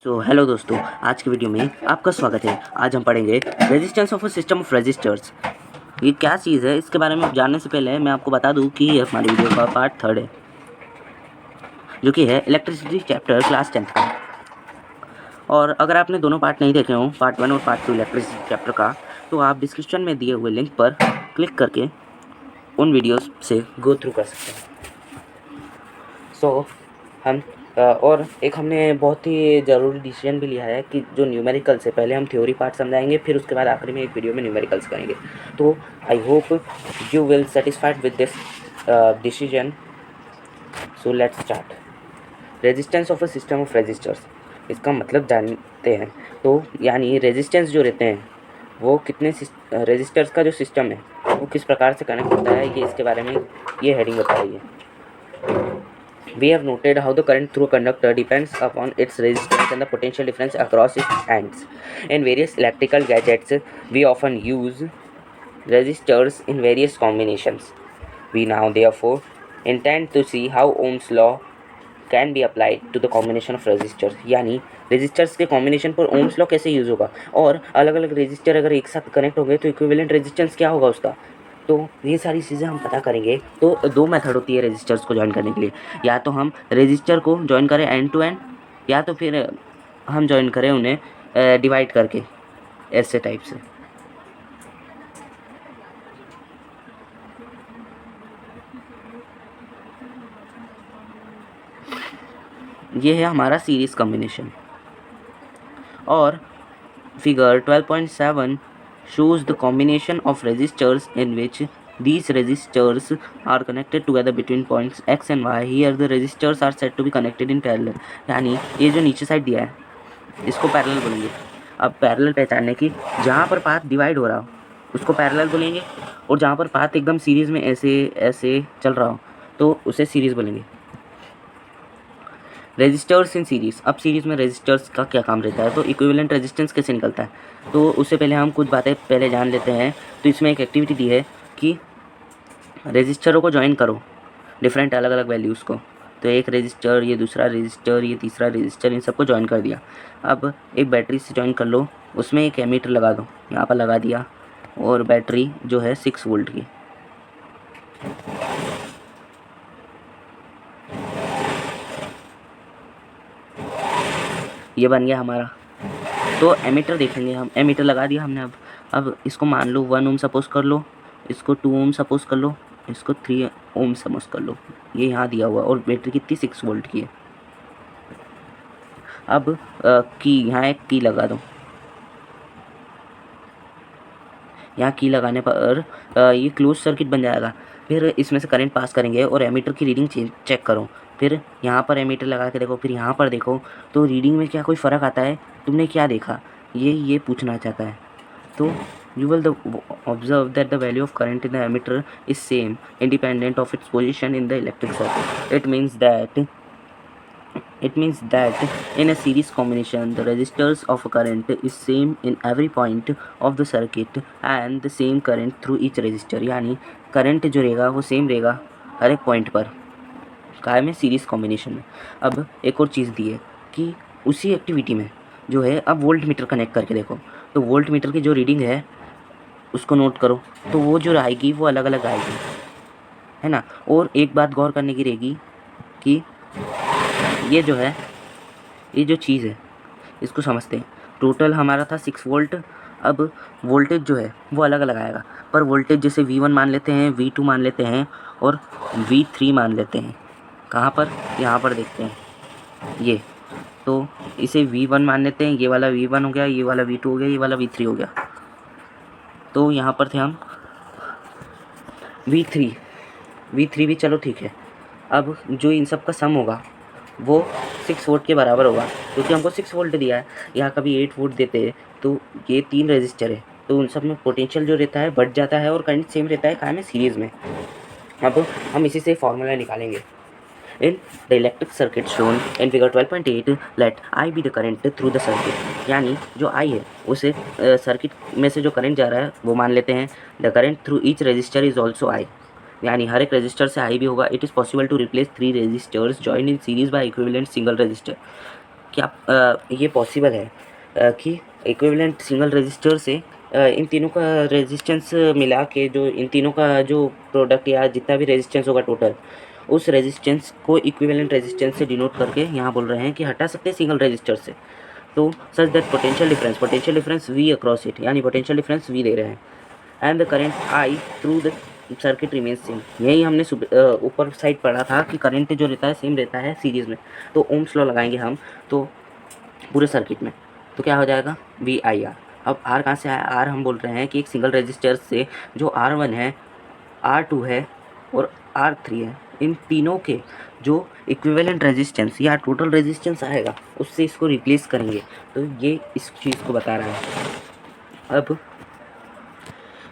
Hello दोस्तों, आज की वीडियो में आपका स्वागत है। आज हम पढ़ेंगे resistance of a system of resistors. ये क्या चीज़ है, इसके बारे में जानने से पहले मैं आपको बता दूं कि ये हमारी वीडियो का पार्ट 3 है, जो कि है इलेक्ट्रिसिटी चैप्टर क्लास 10th का। और अगर आपने दोनों पार्ट नहीं देखे हों, पार्ट 1 और पार्ट 2 इलेक्ट्रिसिटी चैप्टर का, तो आप डिस्क्रिप्शन में दिए हुए लिंक पर क्लिक करके उन वीडियोज़ से गो थ्रू कर सकते हैं। हम और एक हमने बहुत ही ज़रूरी डिसीजन भी लिया है कि जो न्यूमेरिकल्स है, पहले हम थ्योरी पार्ट समझाएंगे, फिर उसके बाद आखिरी में एक वीडियो में न्यूमेरिकल्स करेंगे। तो I hope you will satisfied with this decision. So let's start. Resistance of a system of resistors, इसका मतलब जानते हैं। तो यानी रेजिस्टेंस जो रहते हैं वो कितने रजिस्टर्स का जो सिस्टम है वो किस प्रकार से कनेक्ट होता है, ये इसके बारे में ये हेडिंग बता रही है। We have noted how the current through a conductor depends upon its resistance and the potential difference across its ends. In various electrical gadgets, we often use resistors in various combinations. We now therefore intend to see how Ohm's law can be applied to the combination of resistors. यानी resistors के combination पर Ohm's law कैसे use होगा, और अलग अलग resistor अगर एक साथ कनेक्ट हो गए तो इक्विवेलेंट रेजिस्टेंस क्या होगा उसका। तो ये सारी चीज़ें हम पता करेंगे। तो दो मेथड होती है रेजिस्टर्स को ज्वाइन करने के लिए। या तो हम रेजिस्टर को ज्वाइन करें एंड टू एंड, या तो फिर हम ज्वाइन करें उन्हें डिवाइड करके ऐसे टाइप से। ये है हमारा सीरीज कॉम्बिनेशन। और figure 12.7 shows the combination of resistors in which these resistors are connected together between points x and y. Here the resistors are said to be connected in parallel. यानी ये जो नीचे side दिया है इसको parallel बोलेंगे। अब पैरेलल पहचानने की, जहाँ पर पाथ डिवाइड हो रहा हो उसको पैरेलल बोलेंगे, और जहाँ पर पाथ एकदम सीरीज़ में ऐसे ऐसे चल रहा हो तो उसे सीरीज़ बोलेंगे। Resistors in series. अब सीरीज़ में रेजिस्टर्स का क्या काम रहता है, तो इक्विवेलेंट रेजिस्टेंस कैसे निकलता है, तो उससे पहले हम कुछ बातें पहले जान लेते हैं। तो इसमें एक एक्टिविटी दी है कि रेजिस्टरों को ज्वाइन करो, डिफरेंट अलग अलग वैल्यूज़ को। तो एक रेजिस्टर, ये दूसरा रेजिस्टर, ये तीसरा रेजिस्टर, इन सबको ज्वाइन कर दिया। अब एक बैटरी से ज्वाइन कर लो, उसमें एक एमीटर लगा दो, यहाँ पर लगा दिया, और बैटरी जो है 6 वोल्ट की। ये बन गया हमारा। तो एमीटर देखेंगे हम, एमीटर लगा दिया हमने। अब इसको मान लो 1 ओम सपोज कर लो, इसको 2 ओम सपोज कर लो, इसको 3 ओम सपोज कर लो। ये यहाँ दिया हुआ, और बैटरी कितनी 6 वोल्ट की है। अब की यहाँ एक की लगा दो, यहाँ की लगाने पर ये क्लोज सर्किट बन जाएगा। फिर इसमें से करंट पास करेंगे और एमीटर की रीडिंग चेक करो। फिर यहाँ पर एमीटर लगा के देखो, फिर यहाँ पर देखो, तो रीडिंग में क्या कोई फ़र्क आता है, तुमने क्या देखा, ये पूछना चाहता है। तो you will observe that the value of current in the emitter is same independent of its position in the electric circuit. It means that in a series combination the resistors of a current is same in every point of the circuit and the same current through each resistor. यानी current जो रहेगा वो same रहेगा हर एक point पर, काय में series combination में। अब एक और चीज़ दी है कि उसी एक्टिविटी में जो है, अब वोल्ट मीटर कनेक्ट करके देखो, तो वोल्ट मीटर की जो रीडिंग है उसको नोट करो, तो वो जो आएगी वो अलग अलग आएगी, है ना। और एक बात गौर करने की रहेगी कि ये जो है, ये जो चीज़ है इसको समझते हैं। टोटल हमारा था 6 वोल्ट। अब वोल्टेज जो है वो अलग अलग आएगा, पर वोल्टेज जैसे V1 मान लेते हैं, V2 मान लेते हैं, और V3 मान लेते हैं। कहाँ पर, यहाँ पर देखते हैं ये, तो इसे V1 मान लेते हैं। ये वाला V1 हो गया, ये वाला V2 हो गया, ये वाला V3 हो गया। तो यहाँ पर थे हम V3 भी चलो ठीक है। अब जो इन सब का सम होगा वो 6 वोल्ट के बराबर होगा, क्योंकि हमको 6 वोल्ट दिया है। यहाँ कभी 8 वोल्ट देते हैं, तो ये 3 रेजिस्टर है, तो उन सब में पोटेंशियल जो रहता है बढ़ जाता है और करंट सेम रहता है, काय में, सीरीज़ में। अब हम इसी से फॉर्मूला निकालेंगे। In the electric circuit shown in figure 12.8, let I be the current through the circuit. यानी जो I है उसे सर्किट में से जो करंट जा रहा है वो मान लेते हैं। The current through each resistor is also I. यानी हर एक रेजिस्टर से I भी होगा। It is possible to replace 3 resistors joined in series by equivalent single resistor. क्या ये पॉसिबल है कि इक्विवेलेंट सिंगल रजिस्टर से इन तीनों का रेजिस्टेंस मिला के जो इन तीनों का जो प्रोडक्ट या जितना भी रेजिस्टेंस होगा टोटल, उस रेजिस्टेंस को इक्विवेलेंट रेजिस्टेंस से डिनोट करके यहाँ बोल रहे हैं कि हटा सकते हैं सिंगल रजिस्टर से। तो such that potential difference V across it, यानी पोटेंशियल डिफरेंस वी दे रहे हैं, and the current I through the circuit remains same. यही हमने ऊपर साइड पढ़ा था कि करंट जो रहता है सेम रहता है सीरीज़ में। तो ओम्स लॉ लगाएंगे हम तो पूरे सर्किट में, तो क्या हो जाएगा वी आई आर। अब आर कहाँ से आया, आर हम बोल रहे हैं कि एक सिंगल रजिस्टर से जो आर वन है, आर टू है और आर थ्री है, इन तीनों के जो इक्विवेलेंट रेजिस्टेंस या टोटल रेजिस्टेंस आएगा उससे इसको रिप्लेस करेंगे। तो ये इस चीज़ को बता रहा है। अब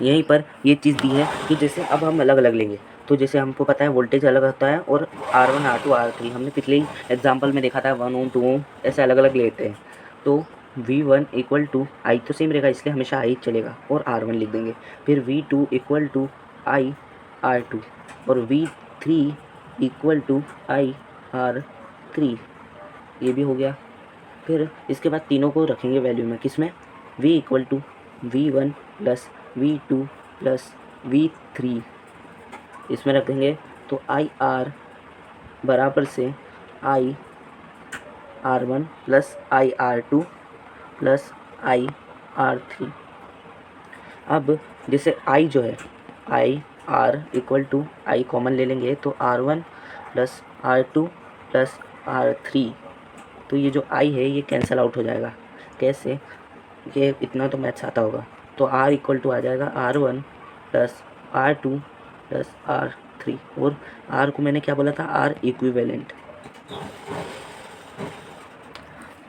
यहीं पर ये चीज़ दी है कि जैसे अब हम अलग अलग लेंगे, तो जैसे हमको पता है वोल्टेज अलग होता है और R1 R2 R3 हमने पिछले ही एग्जांपल में देखा था 1 ओम 2 ओम ऐसे अलग अलग लेते हैं। तो V1 इक्वल टू आई तो सेम रहेगा इसलिए हमेशा आई चलेगा और R1 लिख देंगे। फिर V2 equal to I R2 और V3 equal to I R3, ये भी हो गया। फिर इसके बाद तीनों को रखेंगे वैल्यू में, किस में, V equal to V1 plus V2 plus V3 इसमें रख देंगे। तो आई आर बराबर से आई R1 प्लस आई R2 प्लस आई R3। अब जैसे आई जो है I R equal to I common ले लेंगे तो R1 plus R2 plus R3, तो ये जो आई है ये कैंसिल आउट हो जाएगा। कैसे, ये इतना तो मैथ्स आता होगा। तो R इक्वल टू आ जाएगा R1 plus R2 plus R3 और R को मैंने क्या बोला था, R इक्विवेलेंट।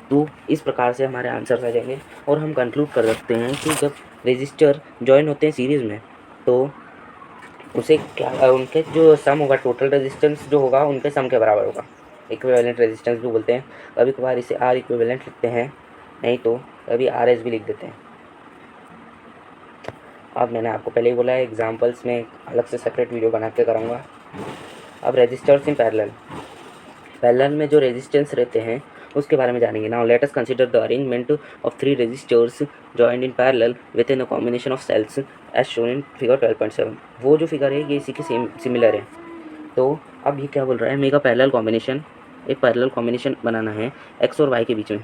तो इस प्रकार से हमारे आंसर आ जाएंगे और हम कंक्लूड कर सकते हैं कि जब रजिस्टर जॉइन होते हैं सीरीज़ में तो उसे क्या उनके जो सम होगा, टोटल रेजिस्टेंस जो होगा उनके सम के बराबर होगा। इक्विवेलेंट रेजिस्टेंस भी बोलते हैं, कभी कभार इसे आर इक्विवेलेंट लिखते हैं, नहीं तो कभी आर एस भी लिख देते हैं। अब मैंने आपको पहले ही बोला है एग्जांपल्स में अलग से सेपरेट वीडियो बना के कराऊंगा। अब रेजिस्टर्स इन पैरेलल में जो रेजिस्टेंस रहते हैं उसके बारे में जानेंगे। Now let us consider the arrangement of 3 resistors joined in parallel with in the combination of cells as shown in figure 12.7। वो जो फिगर है ये इसी के सेम सिमिलर है। तो अब ये क्या बोल रहा है, मेगा पैरेलल कॉम्बिनेशन, एक पैरेलल कॉम्बिनेशन बनाना है एक्स और वाई के बीच में,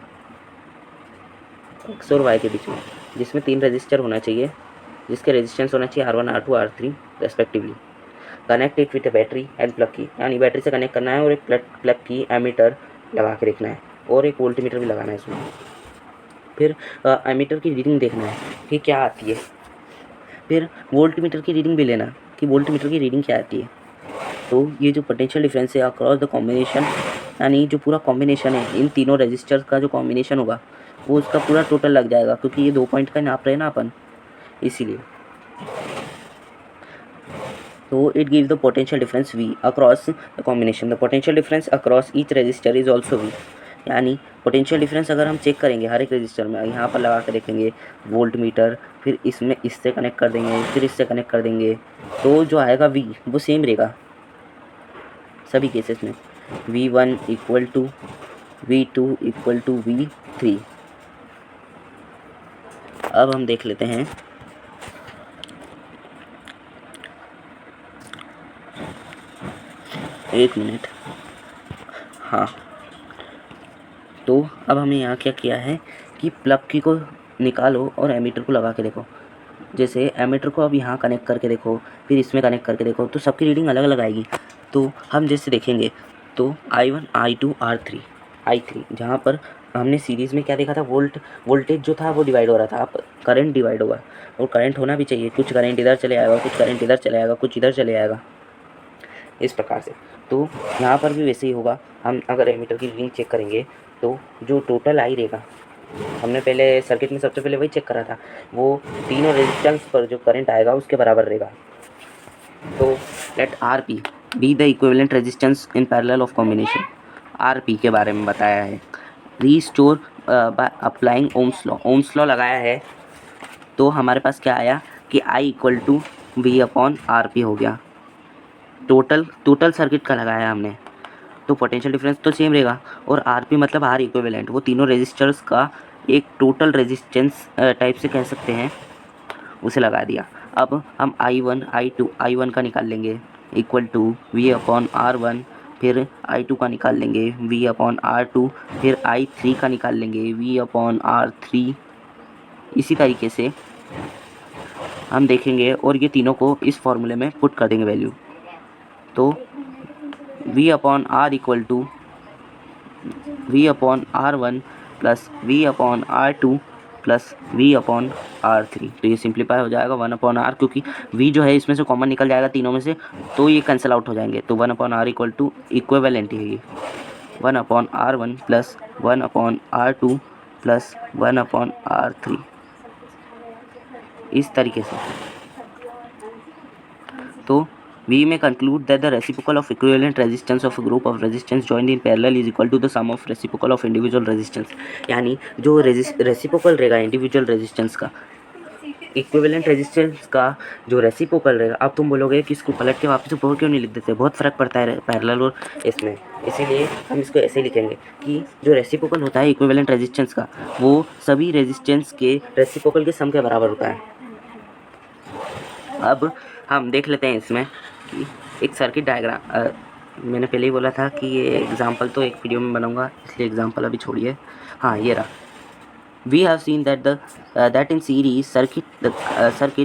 एक्स और वाई के बीच में, जिसमें 3 रजिस्टर होना चाहिए, जिसके रेजिस्टेंस होना चाहिए R1 R2 R3 respectively. Connect it with a battery and plug की, यानी बैटरी से कनेक्ट करना है और एक प्लग की एमीटर लगा के देखना है और एक वोल्टमीटर भी लगाना है इसमें। फिर एमीटर की रीडिंग देखना है कि क्या आती है, फिर वोल्टमीटर की रीडिंग भी लेना कि वोल्टमीटर की रीडिंग क्या आती है। तो ये जो पोटेंशियल डिफरेंस है अक्रॉस द कॉम्बिनेशन, यानी जो पूरा कॉम्बिनेशन है इन तीनों रजिस्टर्स का जो कॉम्बिनेशन होगा वो उसका पूरा टोटल लग जाएगा, क्योंकि ये 2 पॉइंट का नाप रहे हैं ना अपन, इसीलिए। तो it gives the potential difference V across the combination. The potential difference across each resistor is also V, यानी पोटेंशियल डिफरेंस अगर हम चेक करेंगे हर एक रजिस्टर में, यहाँ पर लगा कर देखेंगे वोल्ट मीटर, फिर इसमें इससे कनेक्ट कर देंगे, फिर इससे कनेक्ट कर देंगे, तो जो आएगा V वो सेम रहेगा सभी केसेस में। V1 equal to V2 equal to V3। अब हम देख लेते हैं एक मिनट, हाँ। तो अब हमें यहाँ क्या किया है कि प्लग की को निकालो और एमीटर को लगा के देखो। जैसे एमीटर को अब यहाँ कनेक्ट करके देखो, फिर इसमें कनेक्ट करके देखो, तो सबकी रीडिंग अलग अलग आएगी। तो हम जैसे देखेंगे तो I1 I2 R3 I3, जहाँ पर हमने सीरीज़ में क्या देखा था, वोल्टेज जो था वो डिवाइड हो रहा था, अब करंट डिवाइड होगा और करंट होना भी चाहिए, कुछ करंट इधर चले आएगा, कुछ करंट इधर चले आएगा, कुछ इधर चले आएगा, इस प्रकार से। तो यहाँ पर भी वैसे ही होगा। हम अगर एमीटर की रीडिंग चेक करेंगे तो जो टोटल आई रहेगा, हमने पहले सर्किट में सबसे पहले वही चेक करा था, वो तीनों रेजिस्टेंस पर जो करंट आएगा उसके बराबर रहेगा। तो let R P be the equivalent resistance in parallel of combination. R P के बारे में बताया है, restore by applying Ohm's law लगाया है। तो हमारे पास क्या आया कि I equal to V upon R P हो गया। टोटल सर्किट का लगाया हमने, तो पोटेंशियल डिफरेंस तो सेम रहेगा। और आर पी मतलब आर इक्विवेलेंट, वो तीनों रेजिस्टर्स का एक टोटल रेजिस्टेंस टाइप से कह सकते हैं, उसे लगा दिया। अब हम I1 I2 I1 का निकाल लेंगे इक्वल टू V/R1, फिर I2 का निकाल लेंगे V/R2, फिर I3 का निकाल लेंगे V/R3। इसी तरीके से हम देखेंगे और ये तीनों को इस फॉर्मूले में पुट कर देंगे वैल्यू। तो V/R equal to V/R1 plus V/R2 plus V/R3। तो ये सिंप्लीफाई हो जाएगा 1/R, क्योंकि V जो है इसमें से कॉमन निकल जाएगा तीनों में से, तो ये कैंसिल आउट हो जाएंगे। तो 1/R इक्वल टू इक्विवेलेंट है ये 1/R1 plus 1/R2 plus 1/R3, इस तरीके से। तो we may conclude that the reciprocal of equivalent resistance of a group of resistance joined in parallel is equal to the sum of reciprocal of individual resistance। यानी जो reciprocal रहेगा individual resistance का, equivalent resistance का जो reciprocal रहेगा। अब तुम बोलोगे कि इसको पलट के वापस ऊपर क्यों नहीं लिख देते, बहुत फ़र्क पड़ता है पैरेलल और इसमें, इसीलिए हम इसको ऐसे लिखेंगे कि जो रेसिप्रोकल होता है इक्विवेलेंट रेजिस्टेंस का, वो सभी रेजिस्टेंस के रेसिप्रोकल के सम के बराबर होता है। अब हम देख लेते हैं इसमें कि एक सर्किट डायग्राम, मैंने पहले ही बोला था कि ये एग्जांपल तो एक वीडियो में बनाऊंगा, इसलिए एग्जांपल अभी छोड़िए। हाँ, ये रहा। We have seen that that in series circuit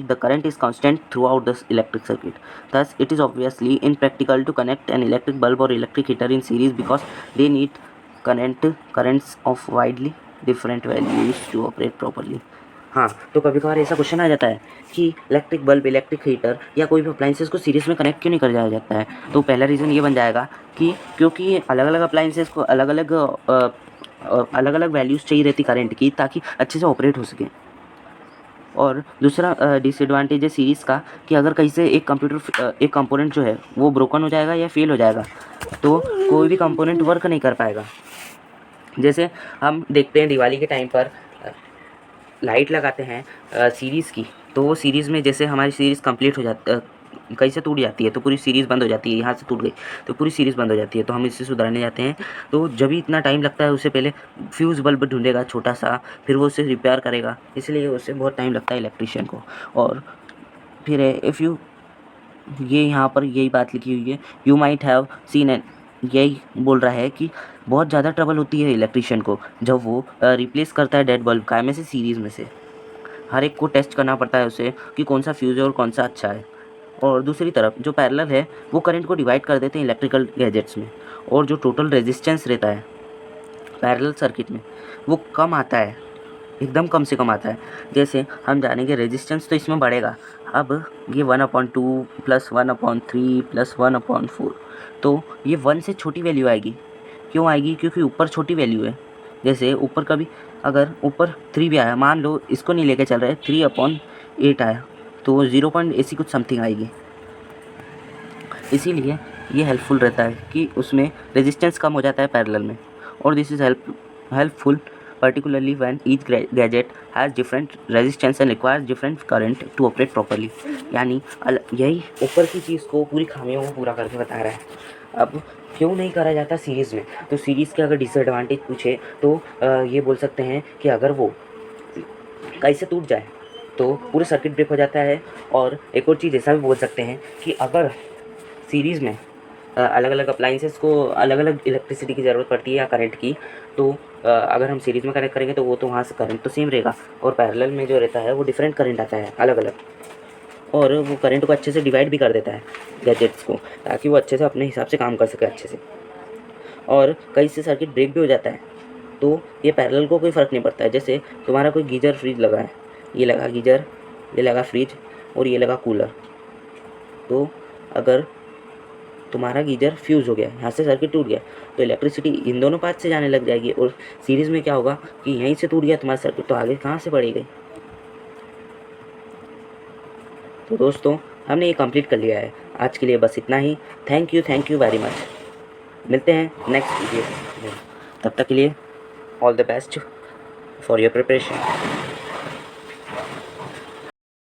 the current is constant throughout the electric circuit. Thus, it is obviously impractical to connect an electric bulb or electric heater in series because they need currents of widely different values to operate properly. हाँ, तो कभी कभार ऐसा question आ जाता है कि electric bulb, electric heater या कोई भी अप्लाइंसेस को सीरीज़ में कनेक्ट क्यों नहीं कर दिया जाता है। तो पहला रीज़न ये बन जाएगा कि क्योंकि अलग अलग अप्लाइंसेस को अलग अलग वैल्यूज़ चाहिए रहती करंट की, ताकि अच्छे से ऑपरेट हो सके। और दूसरा डिसएडवांटेज है सीरीज़ का कि अगर कहीं से एक कंपोनेंट जो है वो ब्रोकन हो जाएगा या फेल हो जाएगा, तो कोई भी कंपोनेंट वर्क नहीं कर पाएगा। जैसे हम देखते हैं दिवाली के टाइम पर लाइट लगाते हैं सीरीज़ की, तो वो सीरीज़ में जैसे हमारी सीरीज़ कंप्लीट हो जाती, कहीं से टूट जाती है तो पूरी सीरीज़ बंद हो जाती है। यहाँ से टूट गई तो पूरी सीरीज़ बंद हो जाती है, तो हम इससे सुधारने जाते हैं। तो जब भी इतना टाइम लगता है, उससे पहले फ्यूज़ बल्ब ढूंढेगा छोटा सा, फिर वो उसे रिपेयर करेगा, इसलिए उससे बहुत टाइम लगता है इलेक्ट्रीशियन को। और फिर इफ़ यू, ये यहाँ पर यही बात लिखी हुई है, you might have seen an, यही बोल रहा है कि बहुत ज़्यादा ट्रबल होती है इलेक्ट्रीशियन को जब वो रिप्लेस करता है डेड बल्ब का में से सीरीज़ में से। हर एक को टेस्ट करना पड़ता है उसे कि कौन सा फ्यूज़ है और कौन सा अच्छा है। और दूसरी तरफ जो पैरेलल है वो करंट को डिवाइड कर देते हैं इलेक्ट्रिकल गैजेट्स में, और जो टोटल रेजिस्टेंस रहता है पैरेलल सर्किट में वो कम आता है, एकदम कम से कम आता है। जैसे हम जानेंगे रेजिस्टेंस तो इसमें बढ़ेगा। अब ये 1/2 प्लस 1/3 प्लस 1/4, तो ये 1 से छोटी वैल्यू आएगी। क्यों आएगी? क्योंकि ऊपर छोटी वैल्यू है। जैसे ऊपर कभी अगर ऊपर 3 भी आया, मान लो इसको नहीं लेके चल रहे, 3/8 आया, तो 0 पॉइंट ऐसी कुछ समथिंग आएगी। इसीलिए ये हेल्पफुल रहता है कि उसमें रेजिस्टेंस कम हो जाता है पैरेलल में। और this is helpful particularly when each gadget has different resistance and requires different current to operate properly। यानी यही ऊपर की चीज़ को, पूरी खामियों को पूरा करके बता रहा है। अब क्यों नहीं करा जाता सीरीज़ में, तो सीरीज़ के अगर डिसएडवांटेज पूछे तो ये बोल सकते हैं कि अगर वो कहीं से टूट जाए तो पूरे सर्किट ब्रेक हो जाता है। और एक और चीज़ ऐसा भी बोल सकते हैं कि अगर सीरीज़ में अलग अलग अप्लाइंसेस को अलग अलग इलेक्ट्रिसिटी की ज़रूरत पड़ती है या करंट की, तो अगर हम सीरीज़ में कनेक्ट करेंगे तो वो तो वहाँ से करंट तो सेम रहेगा, और पैरेलल में जो रहता है वो डिफरेंट करंट आता है अलग अलग, और वो करंट को अच्छे से डिवाइड भी कर देता है गैजेट्स को, ताकि वो अच्छे से अपने हिसाब से काम कर सके अच्छे से। और कहीं से सर्किट ब्रेक भी हो जाता है तो ये पैरेलल को कोई फ़र्क नहीं पड़ता है। जैसे तुम्हारा कोई गीज़र फ्रिज लगा है, ये लगा गीज़र, ये लगा फ्रिज और ये लगा कूलर, तो अगर तुम्हारा गीज़र फ्यूज़ हो गया, यहाँ से सर्किट टूट गया, तो इलेक्ट्रिसिटी इन दोनों पार्ट से जाने लग जाएगी। और सीरीज़ में क्या होगा कि यहीं से टूट गया तुम्हारा सर्किट, तो आगे कहाँ से बढ़ेगी। तो दोस्तों, हमने ये कंप्लीट कर लिया है। आज के लिए बस इतना ही। Thank you very much. मिलते हैं नेक्स्ट वीडियो में, तब तक के लिए all the best for your preparation.